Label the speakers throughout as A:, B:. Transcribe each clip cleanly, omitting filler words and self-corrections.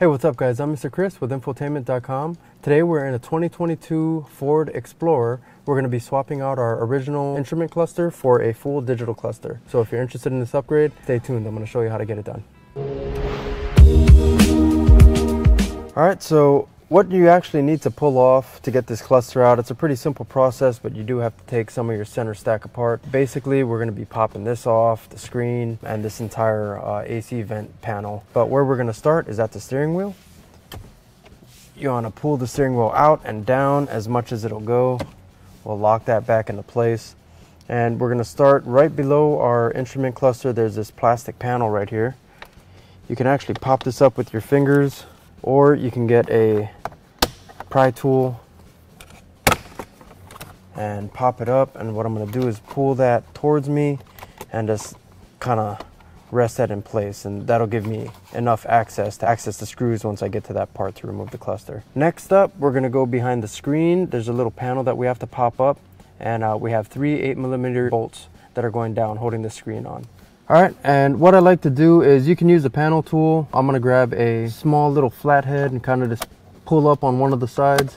A: Hey, what's up guys? I'm Mr. Chris with Infotainment.com. Today we're in a 2022 Ford Explorer. We're going to be swapping out our original instrument cluster for a full digital cluster. So if you're interested in this upgrade, stay tuned. I'm going to show you how to get it done. Alright, so what you actually need to pull off to get this cluster out, it's a pretty simple process, but you do have to take some of your center stack apart. Basically, we're going to be popping this off, the screen, and this entire AC vent panel. But where we're going to start is at the steering wheel. You want to pull the steering wheel out and down as much as it'll go. We'll lock that back into place. And we're going to start right below our instrument cluster. There's this plastic panel right here. You can actually pop this up with your fingers, or you can get a pry tool and pop it up. And what I'm going to do is pull that towards me and just kind of rest that in place, and that'll give me enough access to access the screws once I get to that part to remove the cluster. Next up, we're going to go behind the screen. There's a little panel that we have to pop up, and we have 3 8mm bolts that are going down holding the screen on. Alright, and what I like to do is you can use a panel tool. I'm going to grab a small little flathead and kind of just pull up on one of the sides.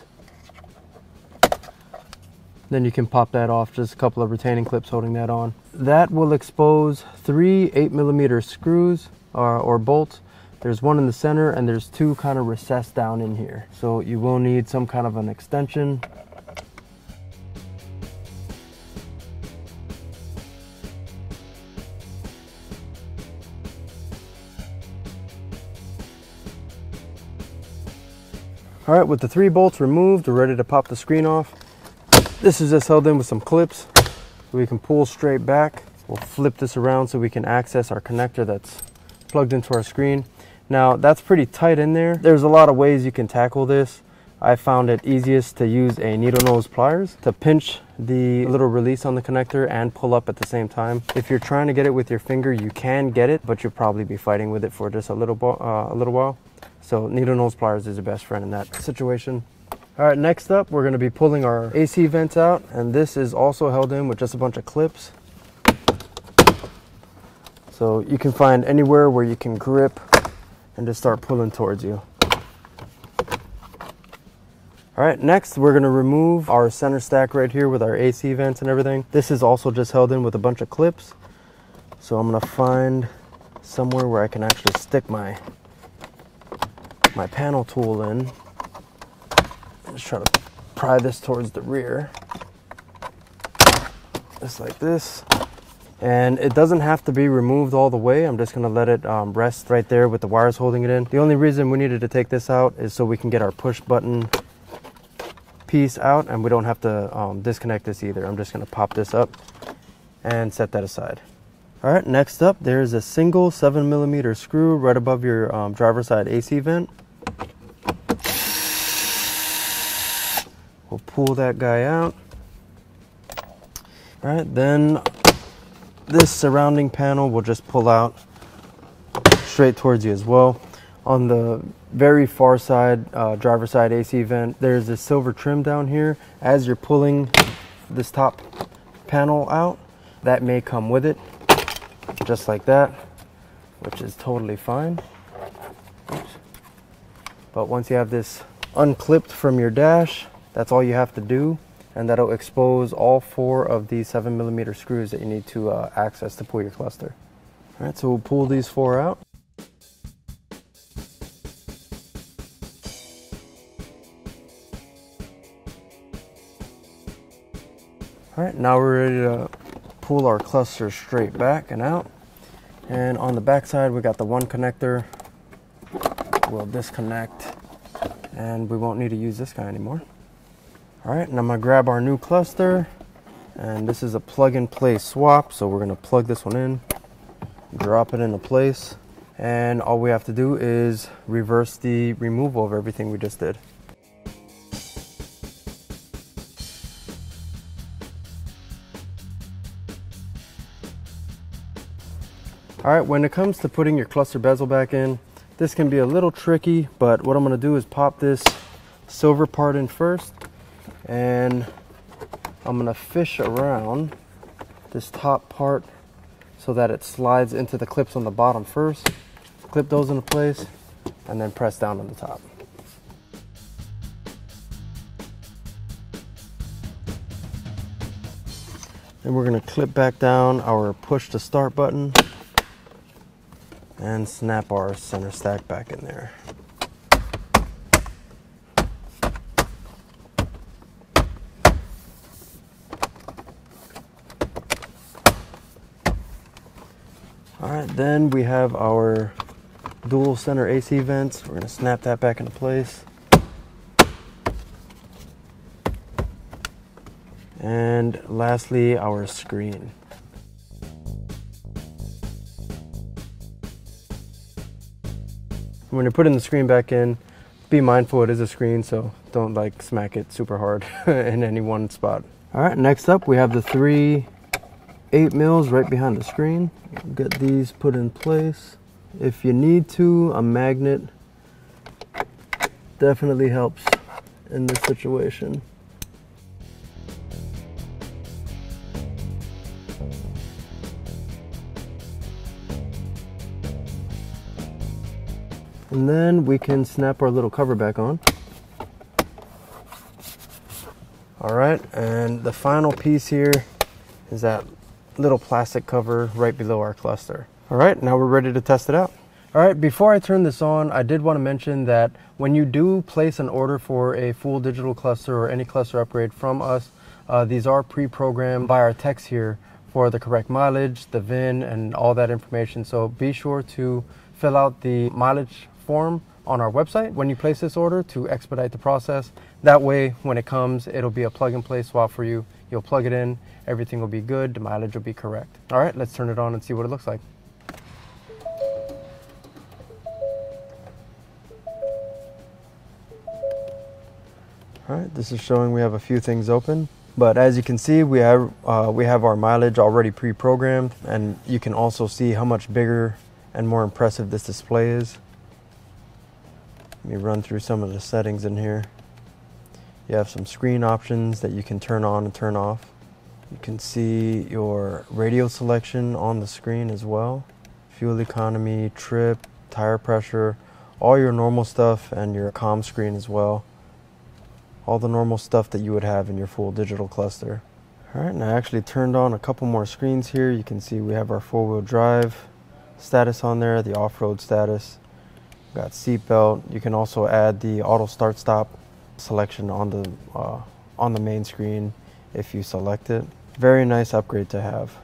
A: Then you can pop that off, just a couple of retaining clips holding that on. That will expose 3 8mm screws or bolts. There's one in the center and there's 2 kind of recessed down in here. So you will need some kind of an extension. All right, with the 3 bolts removed, we're ready to pop the screen off. This is just held in with some clips so we can pull straight back. We'll flip this around so we can access our connector that's plugged into our screen. Now, that's pretty tight in there. There's a lot of ways you can tackle this. I found it easiest to use a needle nose pliers to pinch the little release on the connector and pull up at the same time. If you're trying to get it with your finger, you can get it, but you'll probably be fighting with it for just a little while. So needle nose pliers is your best friend in that situation. All right, next up, we're going to be pulling our AC vents out, and this is also held in with just a bunch of clips. So you can find anywhere where you can grip and just start pulling towards you. All right, next we're going to remove our center stack right here with our AC vents and everything. This is also just held in with a bunch of clips. So I'm going to find somewhere where I can actually stick my panel tool in. Just try to pry this towards the rear, just like this. And it doesn't have to be removed all the way. I'm just going to let it rest right there with the wires holding it in. The only reason we needed to take this out is so we can get our push button piece out, and we don't have to disconnect this either. I'm just going to pop this up and set that aside. All right, next up, there's a single 7mm screw right above your driver's side AC vent. We'll pull that guy out. All right, then this surrounding panel will just pull out straight towards you as well. On the very far side, driver's side AC vent, there's this silver trim down here. As you're pulling this top panel out, that may come with it, just like that, which is totally fine. Oops. But once you have this unclipped from your dash, that's all you have to do, and that'll expose all 4 of these 7mm screws that you need to access to pull your cluster. All right, so we'll pull these 4 out. All right, now we're ready to pull our cluster straight back and out. And on the back side, we got the one connector. We'll disconnect, and we won't need to use this guy anymore. All right, and I'm gonna grab our new cluster, and this is a plug-and-play swap, so we're gonna plug this one in, drop it into place, and all we have to do is reverse the removal of everything we just did. All right, when it comes to putting your cluster bezel back in, this can be a little tricky, but what I'm gonna do is pop this silver part in first, and I'm gonna fish around this top part so that it slides into the clips on the bottom first. Clip those into place, and then press down on the top. Then we're going to clip back down our push to start button and snap our center stack back in there. Alright, then we have our dual center AC vents. We're going to snap that back into place. And lastly, our screen. When you're putting the screen back in, be mindful it is a screen, so don't like smack it super hard in any one spot. Alright, next up we have the 3 8mm right behind the screen. Get these put in place. If you need to, a magnet definitely helps in this situation. And then we can snap our little cover back on. Alright, and the final piece here is that little plastic cover right below our cluster. Alright, now we're ready to test it out. Alright, before I turn this on, I did want to mention that when you do place an order for a full digital cluster or any cluster upgrade from us, these are pre-programmed by our techs here for the correct mileage, the VIN, and all that information. So be sure to fill out the mileage form on our website when you place this order to expedite the process. That way, when it comes, it'll be a plug-and-play swap for you. You'll plug it in, everything will be good, the mileage will be correct. All right, let's turn it on and see what it looks like. All right, this is showing we have a few things open, but as you can see, we have our mileage already pre-programmed, and you can also see how much bigger and more impressive this display is. Let me run through some of the settings in here. You have some screen options that you can turn on and turn off. You can see your radio selection on the screen as well. Fuel economy, trip, tire pressure, all your normal stuff, and your comm screen as well. All the normal stuff that you would have in your full digital cluster. All right, and I actually turned on a couple more screens here. You can see we have our 4-wheel drive status on there, the off-road status. Got seat belt. You can also add the auto start stop selection on the main screen if you select it. Very nice upgrade to have.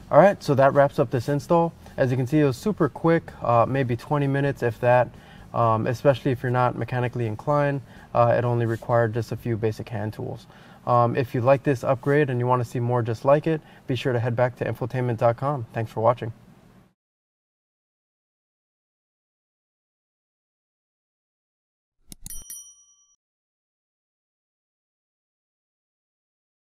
A: All right, so that wraps up this install. As you can see, it was super quick, maybe 20 minutes if that, especially if you're not mechanically inclined. It only required just a few basic hand tools. If you like this upgrade and you want to see more just like it, be sure to head back to infotainment.com. Thanks for watching.